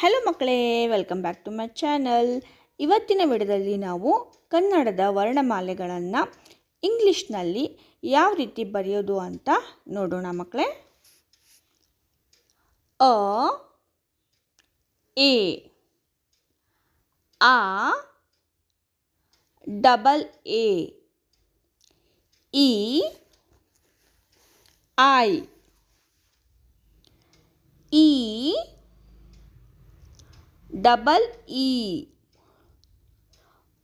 Hello ಮಕ್ಕಳೇ, welcome back to my channel. ಇವತ್ತಿನ ವಿಡಿಯೋದಲ್ಲಿ ನಾವು ಕನ್ನಡದ ವರ್ಣಮಾಲೆಗಳನ್ನು ಇಂಗ್ಲೀಷ್ನಲ್ಲಿ ಯಾವ ರೀತಿ ಬರೆಯೋದು ಅಂತ ನೋಡೋಣ ಮಕ್ಕಳೇ. ಅ, ಎ, ಆ, ಡಬಲ್ ಎ, ಇ, ಐ, ಈ, ಡಬಲ್ ಇ,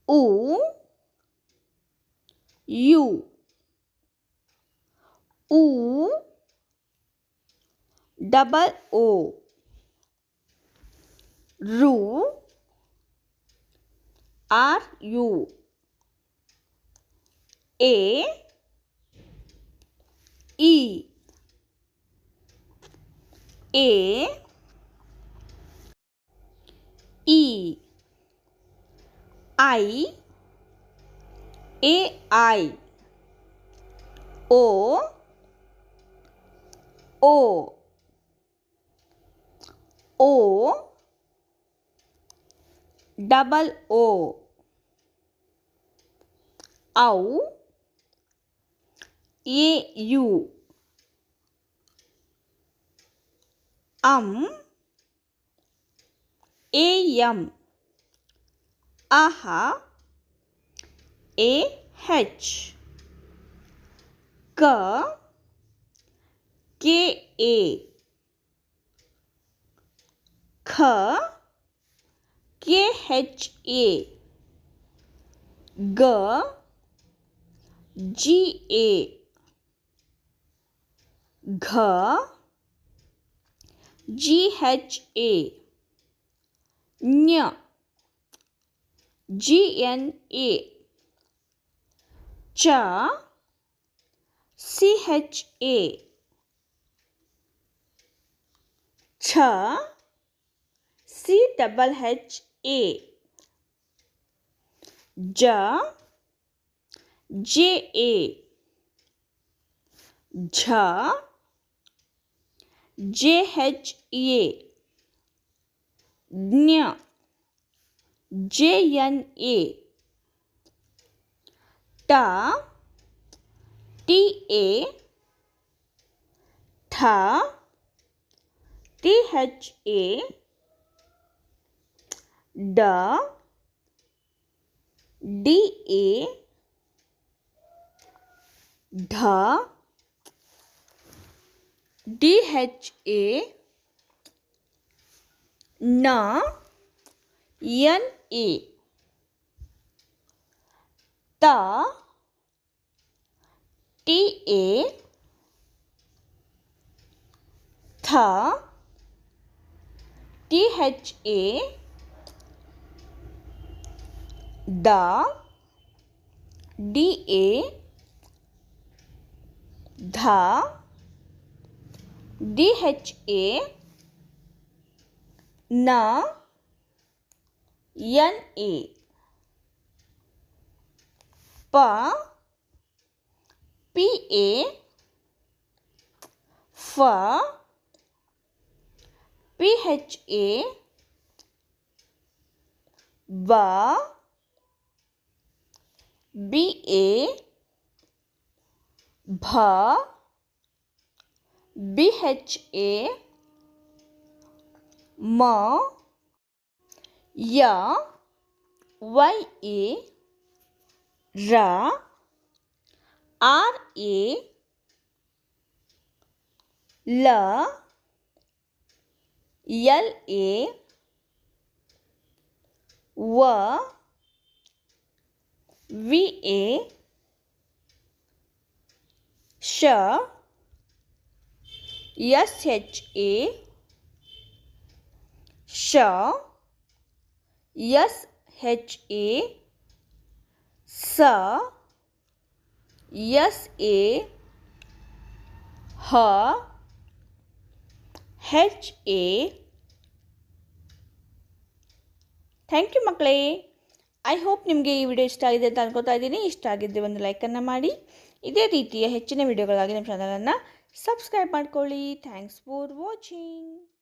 ಉ, ಯು, ಉ, ಡಬಲ್ ಓ, ರು, ಆರ್ ಯು, ಎ, ಇ, ಎ, ಇ, ಐ, ಎ ಐ, ಓ, ಓ, ಓ, ಡಬಲ್ ಓ, ಔ, ಎ ಯು, ಎ ಎಂ, ಅಹ, ಎ ಹೆಚ್, ಕ, ಕೆ ಎ, ಖ, ಕೆ ಹೆಚ್ ಎ, ಗ, ಜಿ ಎ, ಘ, ಜಿ ಹೆಚ್ ಎ, ಞ, ಜಿ ಎನ್ ಎ, ಚ, ಸಿ ಹೆಚ್ ಎ, ಛ, ಸಿ ಡಬಲ್ ಹೆಚ್ ಎ, ಜ, ಜೆ ಎ, ಝ, ಜೆ ಹೆಚ್ ಎ, ಜ್ಞ, ಜೆ ಎನ್ ಎ, ಟ, ಟಿ ಎ, ಠ, ಟಿ ಹೆಚ್ ಎ, ಡ, ಡಿ ಎ, ಢ, ಡಿ ಹೆಚ್ ಎ, ನ, ಎನ್ ಎ, ತ, ಟಿ ಎ, ಥ, ಟಿ ಹೆಚ್ ಎ, ದ, ಡಿ ಎ, ಧ, ಡಿ ಹೆಚ್ ಎ, ನ, ಎನ್ ಎ, ಪ, ಪಿ ಎ, ಫ, ಪಿ ಹೆಚ್ ಎ, ಬ, ಬಿ ಎ, ಭ, ಬಿ ಹೆಚ್ ಎ, ಮ, ಯ, ವೈ ಎ, ರ, ಆರ್ ಎ, ಲ, ಎಲ್ ಎ, ವ, ವಿ ಎ, ಶ, ಎಸ್ ಹೆಚ್ ಎ, ಶ, ಎಸ್ ಹೆಚ್ ಎ, ಸ, ಎಸ್ ಎ, ಹ, ಹೆಚ್ ಎ. ಥ್ಯಾಂಕ್ ಯು ಮಕ್ಕಳೇ. ಐ ಹೋಪ್ ನಿಮಗೆ ಈ ವಿಡಿಯೋ ಇಷ್ಟ ಆಗಿದೆ ಅಂತ ಅನ್ಕೋತಾ ಇದ್ದೀನಿ. ಇಷ್ಟ ಆಗಿದ್ದರೆ ಒಂದು ಲೈಕನ್ನು ಮಾಡಿ. ಇದೇ ರೀತಿಯ ಹೆಚ್ಚಿನ ವಿಡಿಯೋಗಳಾಗಿ ನಮ್ಮ ಚಾನಲನ್ನು ಸಬ್ಸ್ಕ್ರೈಬ್ ಮಾಡ್ಕೊಳ್ಳಿ. Thanks for watching.